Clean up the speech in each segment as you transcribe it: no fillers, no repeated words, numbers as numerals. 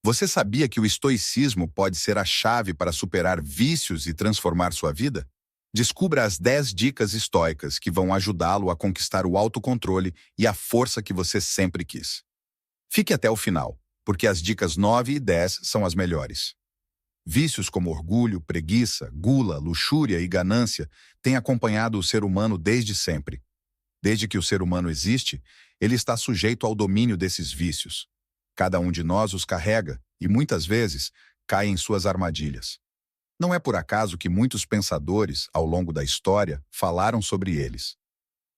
Você sabia que o estoicismo pode ser a chave para superar vícios e transformar sua vida? Descubra as 10 dicas estoicas que vão ajudá-lo a conquistar o autocontrole e a força que você sempre quis. Fique até o final, porque as dicas 9 e 10 são as melhores. Vícios como orgulho, preguiça, gula, luxúria e ganância têm acompanhado o ser humano desde sempre. Desde que o ser humano existe, ele está sujeito ao domínio desses vícios. Cada um de nós os carrega e, muitas vezes, cai em suas armadilhas. Não é por acaso que muitos pensadores, ao longo da história, falaram sobre eles.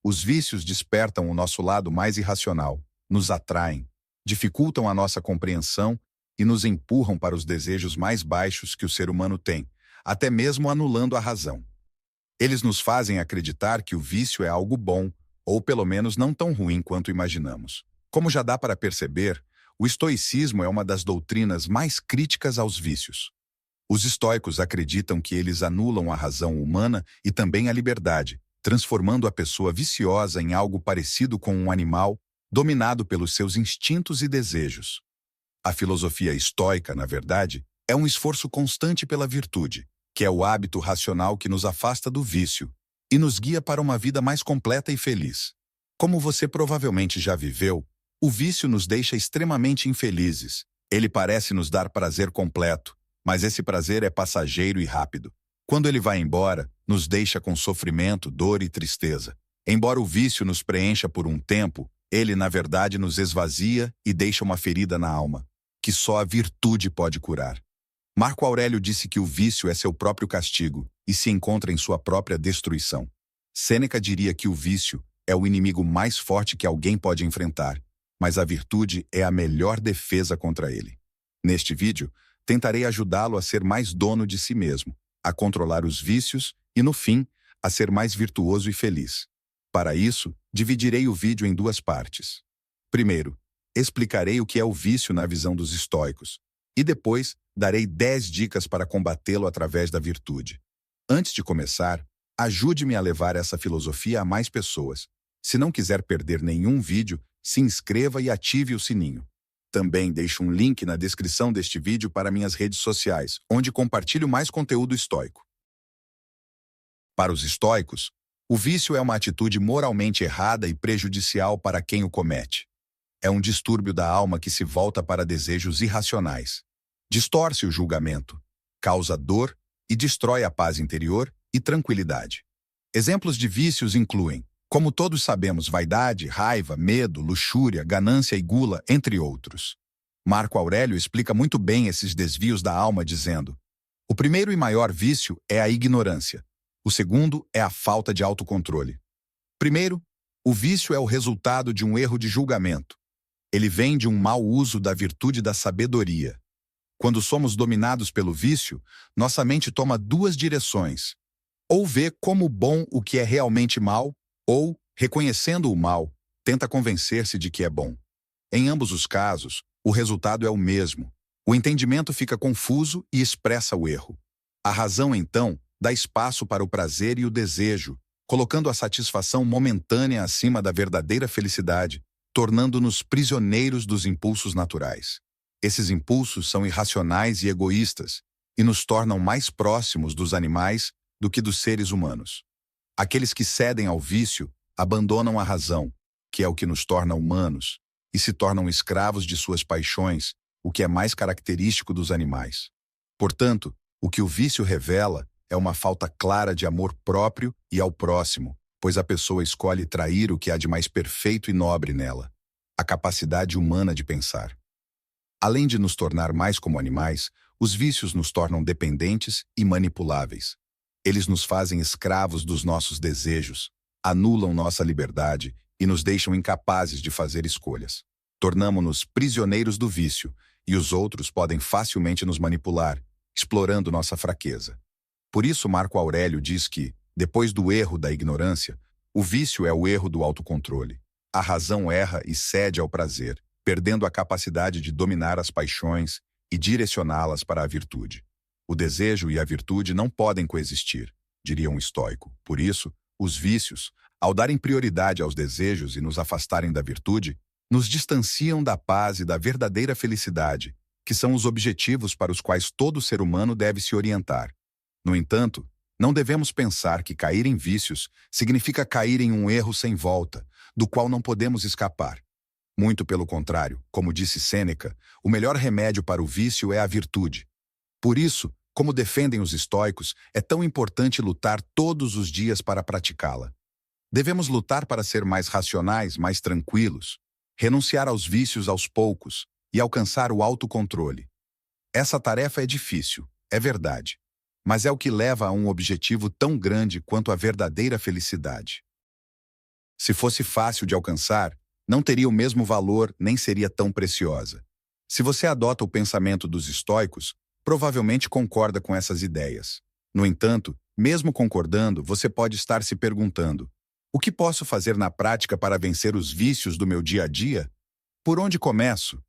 Os vícios despertam o nosso lado mais irracional, nos atraem, dificultam a nossa compreensão e nos empurram para os desejos mais baixos que o ser humano tem, até mesmo anulando a razão. Eles nos fazem acreditar que o vício é algo bom, ou pelo menos não tão ruim quanto imaginamos. Como já dá para perceber, o estoicismo é uma das doutrinas mais críticas aos vícios. Os estoicos acreditam que eles anulam a razão humana e também a liberdade, transformando a pessoa viciosa em algo parecido com um animal, dominado pelos seus instintos e desejos. A filosofia estoica, na verdade, é um esforço constante pela virtude, que é o hábito racional que nos afasta do vício e nos guia para uma vida mais completa e feliz. Como você provavelmente já viveu, o vício nos deixa extremamente infelizes. Ele parece nos dar prazer completo, mas esse prazer é passageiro e rápido. Quando ele vai embora, nos deixa com sofrimento, dor e tristeza. Embora o vício nos preencha por um tempo, ele, na verdade, nos esvazia e deixa uma ferida na alma, que só a virtude pode curar. Marco Aurélio disse que o vício é seu próprio castigo e se encontra em sua própria destruição. Sêneca diria que o vício é o inimigo mais forte que alguém pode enfrentar, mas a virtude é a melhor defesa contra ele. Neste vídeo, tentarei ajudá-lo a ser mais dono de si mesmo, a controlar os vícios e, no fim, a ser mais virtuoso e feliz. Para isso, dividirei o vídeo em 2 partes. Primeiro, explicarei o que é o vício na visão dos estoicos, e depois darei 10 dicas para combatê-lo através da virtude. Antes de começar, ajude-me a levar essa filosofia a mais pessoas. Se não quiser perder nenhum vídeo, se inscreva e ative o sininho. Também deixo um link na descrição deste vídeo para minhas redes sociais, onde compartilho mais conteúdo estoico. Para os estoicos, o vício é uma atitude moralmente errada e prejudicial para quem o comete. É um distúrbio da alma que se volta para desejos irracionais. Distorce o julgamento, causa dor e destrói a paz interior e tranquilidade. Exemplos de vícios incluem, como todos sabemos, vaidade, raiva, medo, luxúria, ganância e gula, entre outros. Marco Aurélio explica muito bem esses desvios da alma dizendo: o primeiro e maior vício é a ignorância. O segundo é a falta de autocontrole. Primeiro, o vício é o resultado de um erro de julgamento. Ele vem de um mau uso da virtude da sabedoria. Quando somos dominados pelo vício, nossa mente toma 2 direções. Ou vê como bom o que é realmente mal, ou, reconhecendo o mal, tenta convencer-se de que é bom. Em ambos os casos, o resultado é o mesmo. O entendimento fica confuso e expressa o erro. A razão, então, dá espaço para o prazer e o desejo, colocando a satisfação momentânea acima da verdadeira felicidade, tornando-nos prisioneiros dos impulsos naturais. Esses impulsos são irracionais e egoístas, e nos tornam mais próximos dos animais do que dos seres humanos. Aqueles que cedem ao vício abandonam a razão, que é o que nos torna humanos, e se tornam escravos de suas paixões, o que é mais característico dos animais. Portanto, o que o vício revela é uma falta clara de amor próprio e ao próximo, pois a pessoa escolhe trair o que há de mais perfeito e nobre nela, a capacidade humana de pensar. Além de nos tornar mais como animais, os vícios nos tornam dependentes e manipuláveis. Eles nos fazem escravos dos nossos desejos, anulam nossa liberdade e nos deixam incapazes de fazer escolhas. Tornamo-nos prisioneiros do vício e os outros podem facilmente nos manipular, explorando nossa fraqueza. Por isso, Marco Aurélio diz que, depois do erro da ignorância, o vício é o erro do autocontrole. A razão erra e cede ao prazer, perdendo a capacidade de dominar as paixões e direcioná-las para a virtude. O desejo e a virtude não podem coexistir, diria um estoico. Por isso, os vícios, ao darem prioridade aos desejos e nos afastarem da virtude, nos distanciam da paz e da verdadeira felicidade, que são os objetivos para os quais todo ser humano deve se orientar. No entanto, não devemos pensar que cair em vícios significa cair em um erro sem volta, do qual não podemos escapar. Muito pelo contrário, como disse Sêneca, o melhor remédio para o vício é a virtude. Por isso, como defendem os estoicos, é tão importante lutar todos os dias para praticá-la. Devemos lutar para ser mais racionais, mais tranquilos, renunciar aos vícios aos poucos e alcançar o autocontrole. Essa tarefa é difícil, é verdade, mas é o que leva a um objetivo tão grande quanto a verdadeira felicidade. Se fosse fácil de alcançar, não teria o mesmo valor nem seria tão preciosa. Se você adota o pensamento dos estoicos, provavelmente concorda com essas ideias. No entanto, mesmo concordando, você pode estar se perguntando: o que posso fazer na prática para vencer os vícios do meu dia a dia? Por onde começo?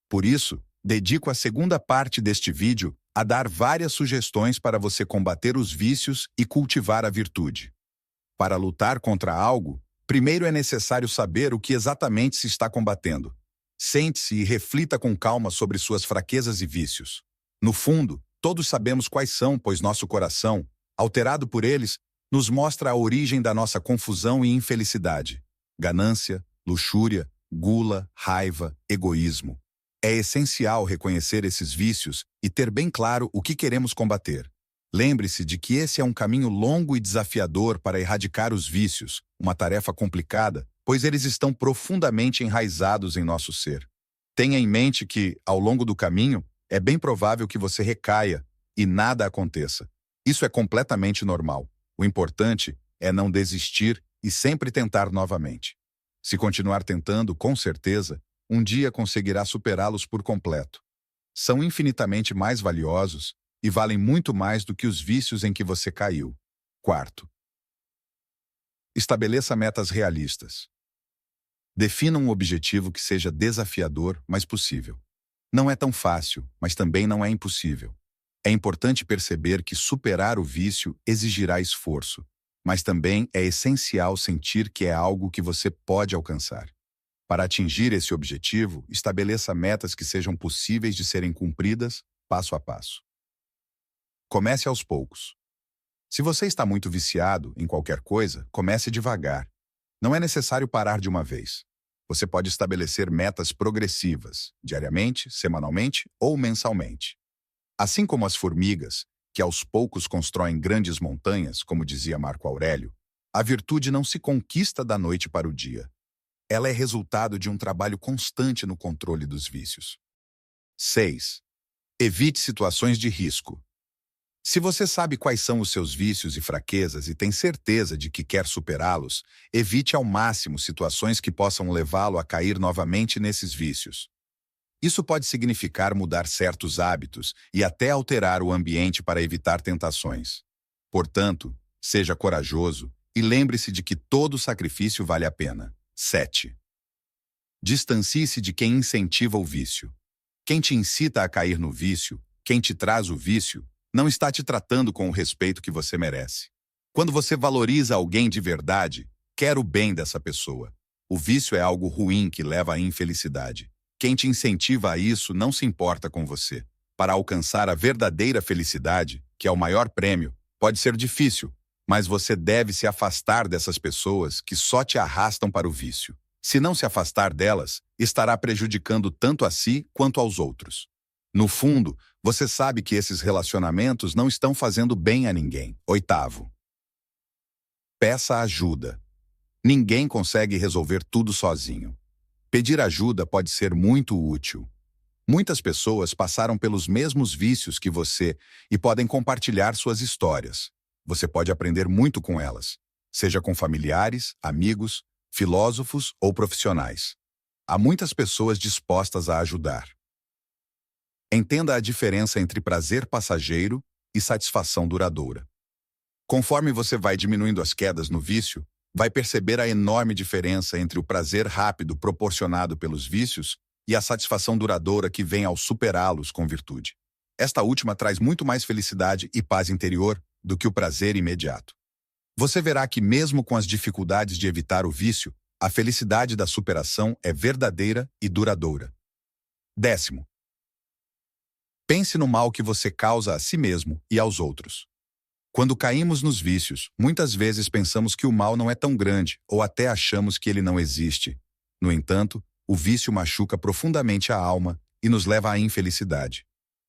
Por isso, dedico a segunda parte deste vídeo a dar várias sugestões para você combater os vícios e cultivar a virtude. Para lutar contra algo, primeiro é necessário saber o que exatamente se está combatendo. Sente-se e reflita com calma sobre suas fraquezas e vícios. No fundo, todos sabemos quais são, pois nosso coração, alterado por eles, nos mostra a origem da nossa confusão e infelicidade. Ganância, luxúria, gula, raiva, egoísmo. É essencial reconhecer esses vícios e ter bem claro o que queremos combater. Lembre-se de que esse é um caminho longo e desafiador para erradicar os vícios, uma tarefa complicada, pois eles estão profundamente enraizados em nosso ser. Tenha em mente que, ao longo do caminho, é bem provável que você recaia e nada aconteça. Isso é completamente normal. O importante é não desistir e sempre tentar novamente. Se continuar tentando, com certeza, um dia conseguirá superá-los por completo. São infinitamente mais valiosos e valem muito mais do que os vícios em que você caiu. Quarto, estabeleça metas realistas. Defina um objetivo que seja desafiador, mas possível. Não é tão fácil, mas também não é impossível. É importante perceber que superar o vício exigirá esforço, mas também é essencial sentir que é algo que você pode alcançar. Para atingir esse objetivo, estabeleça metas que sejam possíveis de serem cumpridas, passo a passo. Comece aos poucos. Se você está muito viciado em qualquer coisa, comece devagar. Não é necessário parar de uma vez. Você pode estabelecer metas progressivas, diariamente, semanalmente ou mensalmente. Assim como as formigas, que aos poucos constroem grandes montanhas, como dizia Marco Aurélio, a virtude não se conquista da noite para o dia. Ela é resultado de um trabalho constante no controle dos vícios. 6. Evite situações de risco. Se você sabe quais são os seus vícios e fraquezas e tem certeza de que quer superá-los, evite ao máximo situações que possam levá-lo a cair novamente nesses vícios. Isso pode significar mudar certos hábitos e até alterar o ambiente para evitar tentações. Portanto, seja corajoso e lembre-se de que todo sacrifício vale a pena. 7. Distancie-se de quem incentiva o vício. Quem te incita a cair no vício, quem te traz o vício, não está te tratando com o respeito que você merece. Quando você valoriza alguém de verdade, quer o bem dessa pessoa. O vício é algo ruim que leva à infelicidade. Quem te incentiva a isso não se importa com você. Para alcançar a verdadeira felicidade, que é o maior prêmio, pode ser difícil, mas você deve se afastar dessas pessoas que só te arrastam para o vício. Se não se afastar delas, estará prejudicando tanto a si quanto aos outros. No fundo, você sabe que esses relacionamentos não estão fazendo bem a ninguém. 8. Peça ajuda. Ninguém consegue resolver tudo sozinho. Pedir ajuda pode ser muito útil. Muitas pessoas passaram pelos mesmos vícios que você e podem compartilhar suas histórias. Você pode aprender muito com elas, seja com familiares, amigos, filósofos ou profissionais. Há muitas pessoas dispostas a ajudar. Entenda a diferença entre prazer passageiro e satisfação duradoura. Conforme você vai diminuindo as quedas no vício, vai perceber a enorme diferença entre o prazer rápido proporcionado pelos vícios e a satisfação duradoura que vem ao superá-los com virtude. Esta última traz muito mais felicidade e paz interior do que o prazer imediato. Você verá que mesmo com as dificuldades de evitar o vício, a felicidade da superação é verdadeira e duradoura. 10. Pense no mal que você causa a si mesmo e aos outros. Quando caímos nos vícios, muitas vezes pensamos que o mal não é tão grande ou até achamos que ele não existe. No entanto, o vício machuca profundamente a alma e nos leva à infelicidade.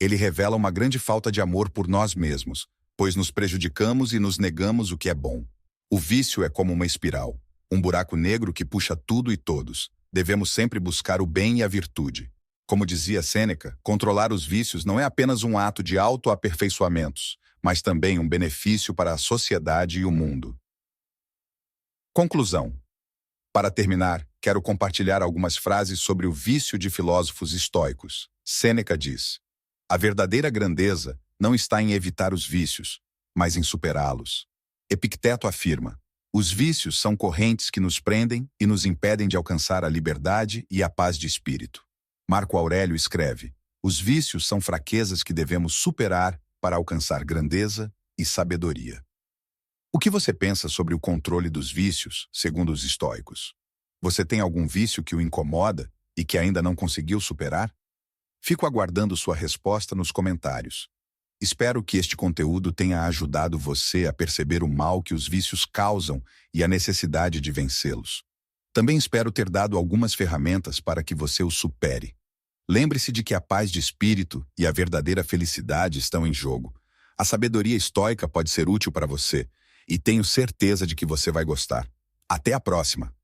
Ele revela uma grande falta de amor por nós mesmos, pois nos prejudicamos e nos negamos o que é bom. O vício é como uma espiral, um buraco negro que puxa tudo e todos. Devemos sempre buscar o bem e a virtude. Como dizia Sêneca, controlar os vícios não é apenas um ato de autoaperfeiçoamentos, mas também um benefício para a sociedade e o mundo. Conclusão. Para terminar, quero compartilhar algumas frases sobre o vício de filósofos estoicos. Sêneca diz: a verdadeira grandeza não está em evitar os vícios, mas em superá-los. Epicteto afirma: os vícios são correntes que nos prendem e nos impedem de alcançar a liberdade e a paz de espírito. Marco Aurélio escreve: os vícios são fraquezas que devemos superar para alcançar grandeza e sabedoria. O que você pensa sobre o controle dos vícios, segundo os estoicos? Você tem algum vício que o incomoda e que ainda não conseguiu superar? Fico aguardando sua resposta nos comentários. Espero que este conteúdo tenha ajudado você a perceber o mal que os vícios causam e a necessidade de vencê-los. Também espero ter dado algumas ferramentas para que você os supere. Lembre-se de que a paz de espírito e a verdadeira felicidade estão em jogo. A sabedoria estoica pode ser útil para você, e tenho certeza de que você vai gostar. Até a próxima!